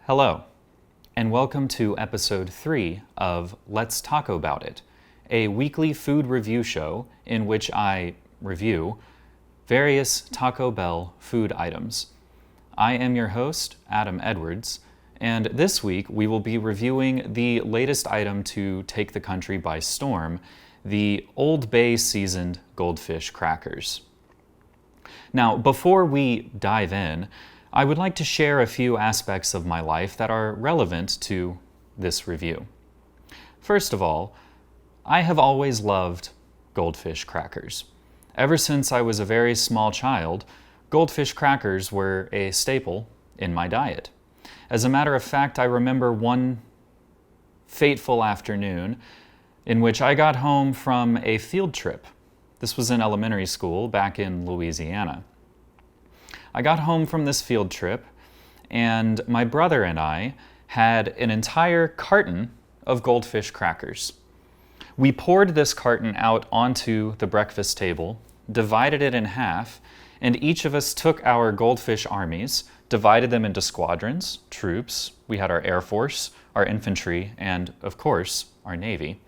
Hello, and welcome to episode 3 of Let's Talk About It, a weekly food review show in which I review various Taco Bell food items. I am your host, Adam Edwards, and this week we will be reviewing the latest item to take the country by storm, the Old Bay Seasoned Goldfish crackers. Now, before we dive in, I would like to share a few aspects of my life that are relevant to this review. First of all, I have always loved goldfish crackers. Ever since I was a very small child, goldfish crackers were a staple in my diet. As a matter of fact, I remember one fateful afternoon in which I got home from a field trip. This was in elementary school back in Louisiana. I got home from this field trip, and my brother and I had an entire carton of goldfish crackers. We poured this carton out onto the breakfast table, divided it in half, and each of us took our goldfish armies, divided them into squadrons, troops. We had our Air Force, our infantry, and, of course, our Navy.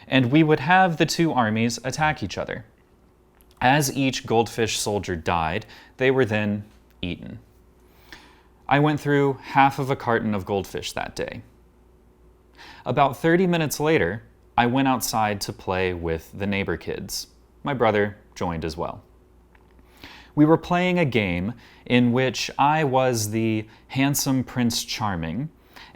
And we would have the two armies attack each other. As each goldfish soldier died, they were then eaten. I went through half of a carton of goldfish that day. About 30 minutes later, I went outside to play with the neighbor kids. My brother joined as well. We were playing a game in which I was the handsome Prince Charming,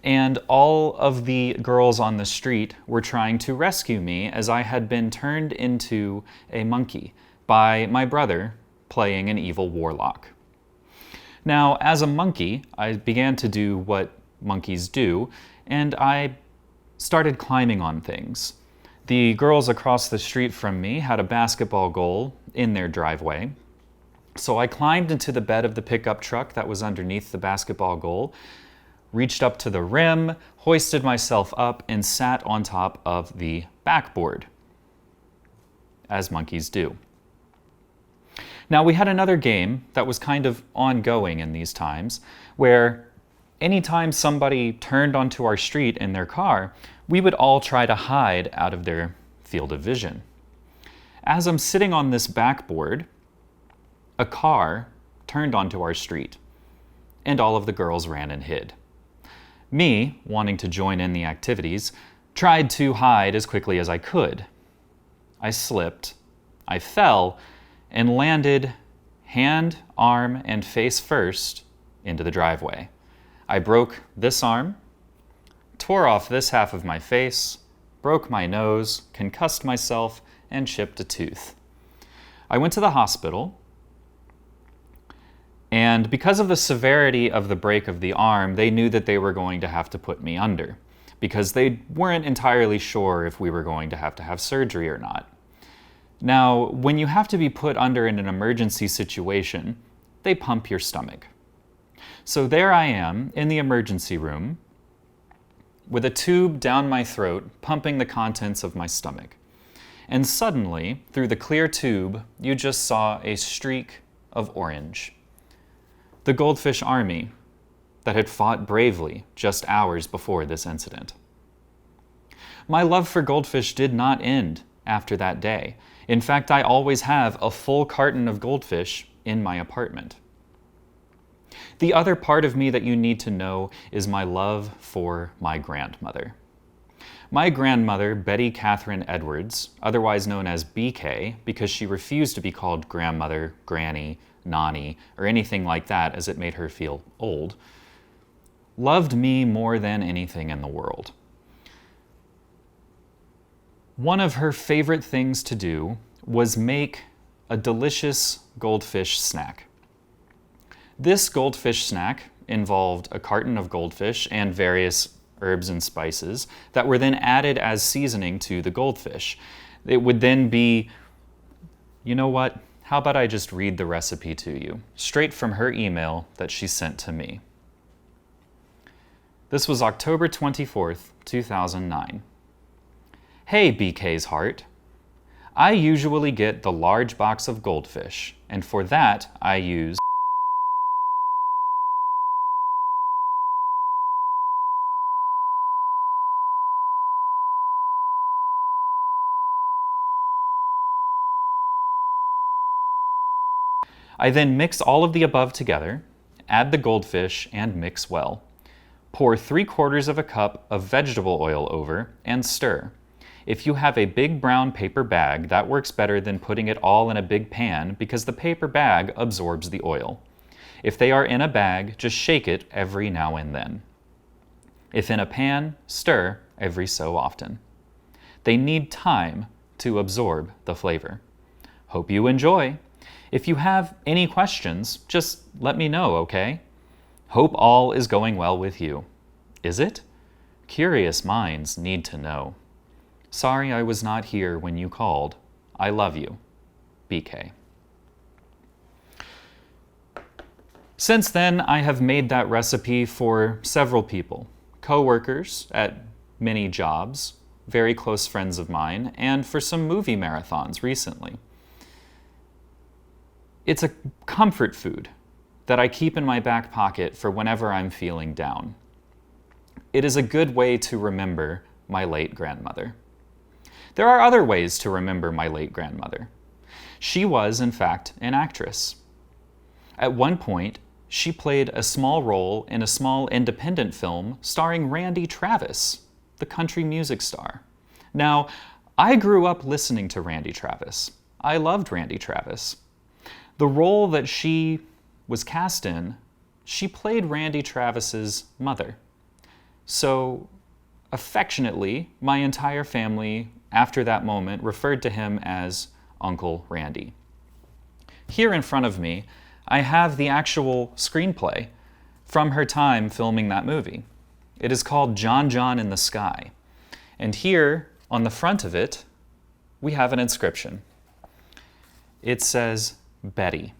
and all of the girls on the street were trying to rescue me as I had been turned into a monkey by my brother playing an evil warlock. Now, as a monkey, I began to do what monkeys do, and I started climbing on things. The girls across the street from me had a basketball goal in their driveway, so I climbed into the bed of the pickup truck that was underneath the basketball goal, reached up to the rim, hoisted myself up, and sat on top of the backboard, as monkeys do. Now, we had another game that was kind of ongoing in these times, where anytime somebody turned onto our street in their car, we would all try to hide out of their field of vision. As I'm sitting on this backboard, a car turned onto our street, and all of the girls ran and hid. Me, wanting to join in the activities, tried to hide as quickly as I could. I slipped, I fell, and landed hand, arm, and face first into the driveway. I broke this arm, tore off this half of my face, broke my nose, concussed myself, and chipped a tooth. I went to the hospital, and because of the severity of the break of the arm, they knew that they were going to have to put me under, because they weren't entirely sure if we were going to have surgery or not. Now, when you have to be put under in an emergency situation, they pump your stomach. So there I am in the emergency room with a tube down my throat, pumping the contents of my stomach. And suddenly, through the clear tube, you just saw a streak of orange. The Goldfish Army that had fought bravely just hours before this incident. My love for goldfish did not end after that day. In fact, I always have a full carton of goldfish in my apartment. The other part of me that you need to know is my love for my grandmother. My grandmother, Betty Catherine Edwards, otherwise known as BK, because she refused to be called grandmother, granny, nanny, or anything like that as it made her feel old, loved me more than anything in the world. One of her favorite things to do was make a delicious goldfish snack. This goldfish snack involved a carton of goldfish and various herbs and spices that were then added as seasoning to the goldfish. It would then be, you know what? How about I just read the recipe to you, straight from her email that she sent to me. This was October 24th, 2009. Hey, BK's heart. I usually get the large box of goldfish, and for that I use I then mix all of the above together, add the goldfish, and mix well. Pour 3/4 of a cup of vegetable oil over and stir. If you have a big brown paper bag, that works better than putting it all in a big pan because the paper bag absorbs the oil. If they are in a bag, just shake it every now and then. If in a pan, stir every so often. They need time to absorb the flavor. Hope you enjoy. If you have any questions, just let me know, okay? Hope all is going well with you. Is it? Curious minds need to know. Sorry I was not here when you called. I love you. BK. Since then, I have made that recipe for several people. Co-workers at many jobs, very close friends of mine, and for some movie marathons recently. It's a comfort food that I keep in my back pocket for whenever I'm feeling down. It is a good way to remember my late grandmother. There are other ways to remember my late grandmother. She was, in fact, an actress. At one point, she played a small role in a small independent film starring Randy Travis, the country music star. Now, I grew up listening to Randy Travis. I loved Randy Travis. The role that she was cast in, she played Randy Travis's mother. So, affectionately, my entire family, after that moment, referred to him as Uncle Randy. Here in front of me, I have the actual screenplay from her time filming that movie. It is called John John in the Sky. And here, on the front of it, we have an inscription. It says, Betty.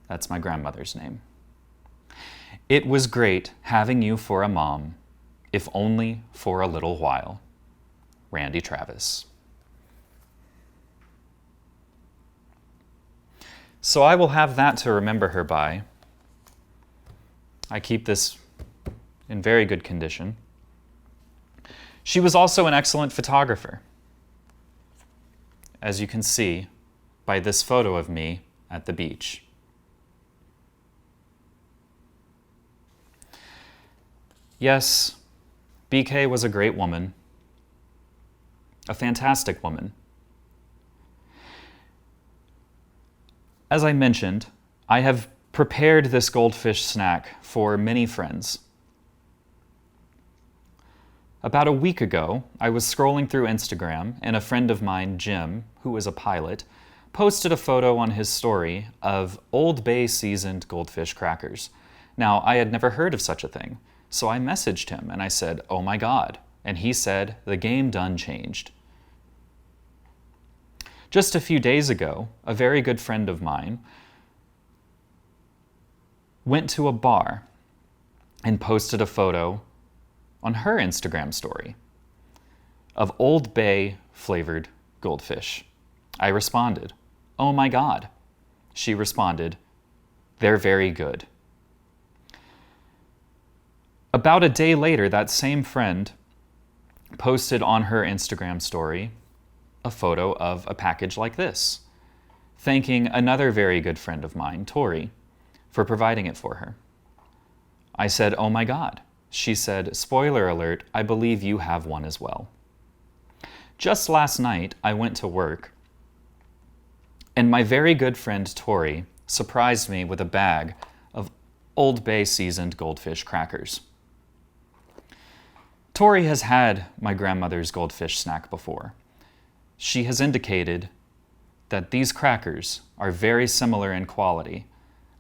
That's my grandmother's name. It was great having you for a mom, if only for a little while. Randy Travis. So I will have that to remember her by. I keep this in very good condition. She was also an excellent photographer, as you can see by this photo of me at the beach. Yes, BK was a great woman, a fantastic woman. As I mentioned, I have prepared this goldfish snack for many friends. About a week ago, I was scrolling through Instagram, and a friend of mine, Jim, who is a pilot, posted a photo on his story of Old Bay Seasoned Goldfish crackers. Now, I had never heard of such a thing, so I messaged him and I said, "Oh my God." And he said, "The game done changed." Just a few days ago, a very good friend of mine went to a bar and posted a photo on her Instagram story of Old Bay flavored goldfish. I responded, "Oh my God." She responded, "They're very good." About a day later, that same friend posted on her Instagram story a photo of a package like this, thanking another very good friend of mine, Tori, for providing it for her. I said, "Oh my God." She said, "Spoiler alert, I believe you have one as well." Just last night, I went to work, and my very good friend Tori surprised me with a bag of Old Bay Seasoned Goldfish crackers. Tori has had my grandmother's goldfish snack before. She has indicated that these crackers are very similar in quality.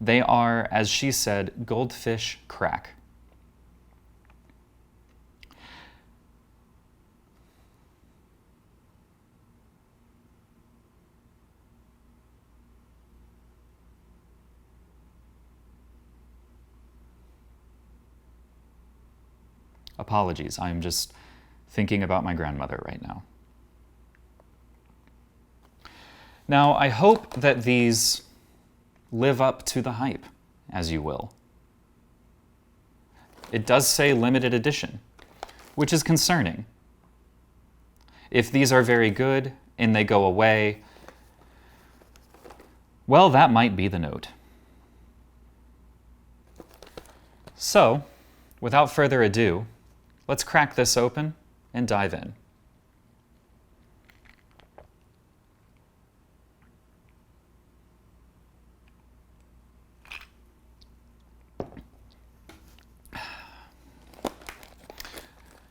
They are, as she said, goldfish crack. Apologies, I'm just thinking about my grandmother right now. Now, I hope that these live up to the hype, as you will. It does say limited edition, which is concerning. If these are very good and they go away, well, that might be the note. So, without further ado, let's crack this open and dive in.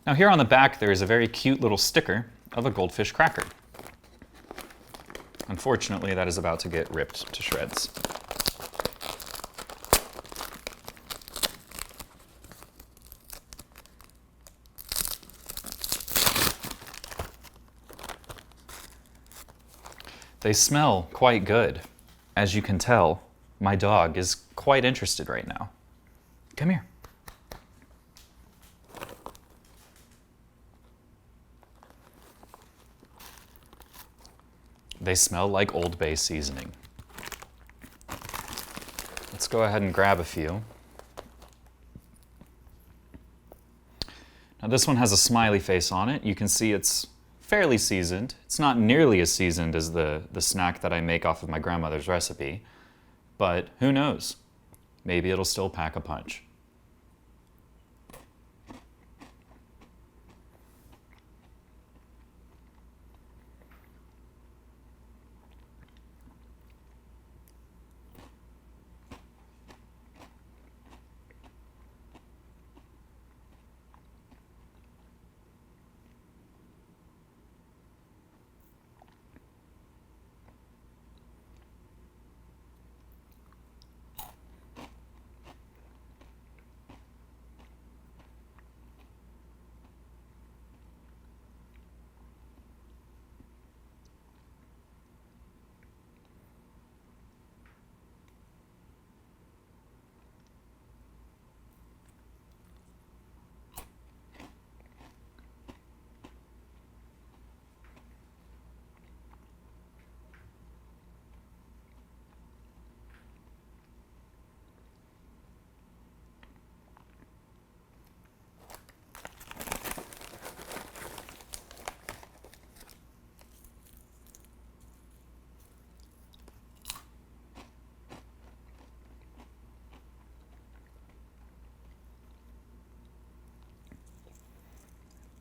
Now here on the back there is a very cute little sticker of a goldfish cracker. Unfortunately, that is about to get ripped to shreds. They smell quite good. As you can tell, my dog is quite interested right now. Come here. They smell like Old Bay seasoning. Let's go ahead and grab a few. Now this one has a smiley face on it. You can see it's fairly seasoned. It's not nearly as seasoned as the snack that I make off of my grandmother's recipe, but who knows? Maybe it'll still pack a punch.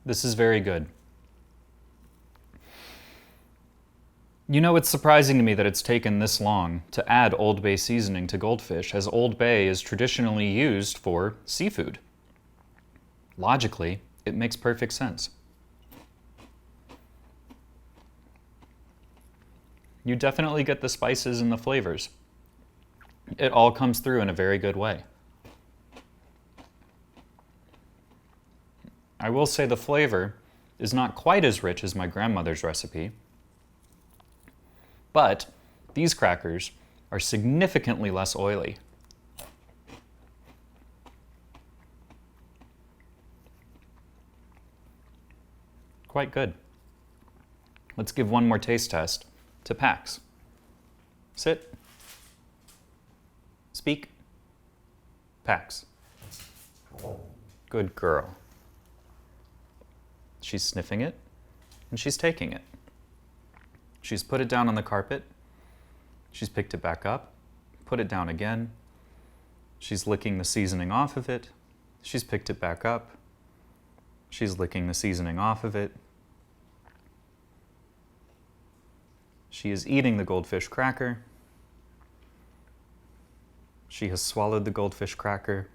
This is very good. You know, it's surprising to me that it's taken this long to add Old Bay seasoning to goldfish, as Old Bay is traditionally used for seafood. Logically, it makes perfect sense. You definitely get the spices and the flavors. It all comes through in a very good way. I will say the flavor is not quite as rich as my grandmother's recipe, but these crackers are significantly less oily. Quite good. Let's give one more taste test to Pax. Sit. Speak. Pax. Good girl. She's sniffing it, and she's taking it. She's put it down on the carpet. She's picked it back up, put it down again. She's licking the seasoning off of it. She's picked it back up. She's licking the seasoning off of it. She is eating the goldfish cracker. She has swallowed the goldfish cracker.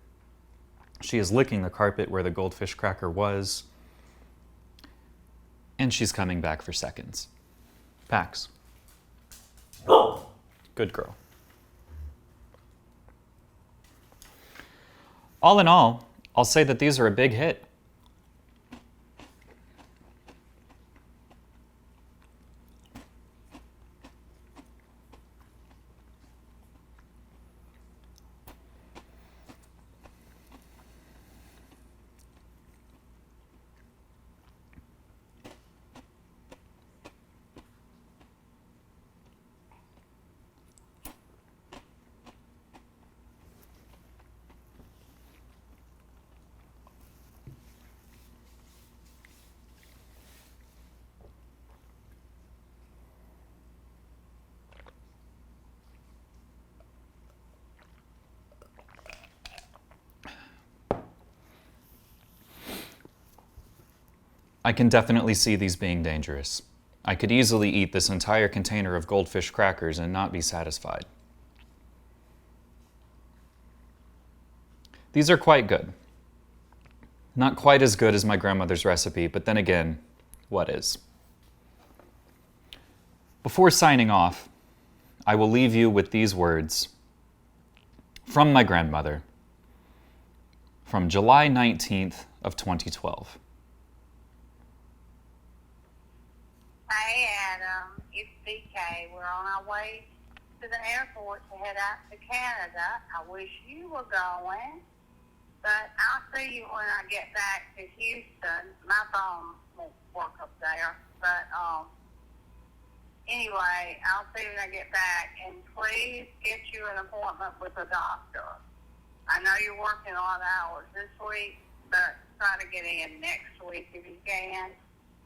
She is licking the carpet where the goldfish cracker was. And she's coming back for seconds. Pax. Good girl. All in all, I'll say that these are a big hit. I can definitely see these being dangerous. I could easily eat this entire container of goldfish crackers and not be satisfied. These are quite good. Not quite as good as my grandmother's recipe, but then again, what is? Before signing off, I will leave you with these words from my grandmother from July 19th of 2012. Hey Adam, it's BK. We're on our way to the airport to head out to Canada. I wish you were going, but I'll see you when I get back to Houston. My phone won't work up there, but anyway, I'll see you when I get back, and please get you an appointment with a doctor. I know you're working a lot of hours this week, but try to get in next week if you can.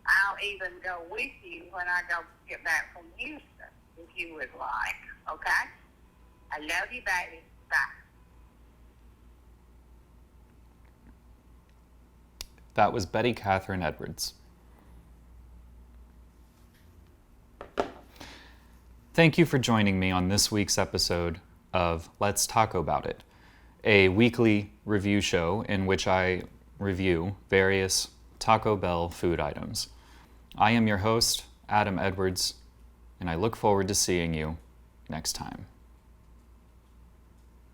I'll even go with you when I go get back from Houston, if you would like, okay? I love you, baby. Bye. That was Betty Catherine Edwards. Thank you for joining me on this week's episode of Let's Talk About It, a weekly review show in which I review various Taco Bell food items. I am your host, Adam Edwards, and I look forward to seeing you next time.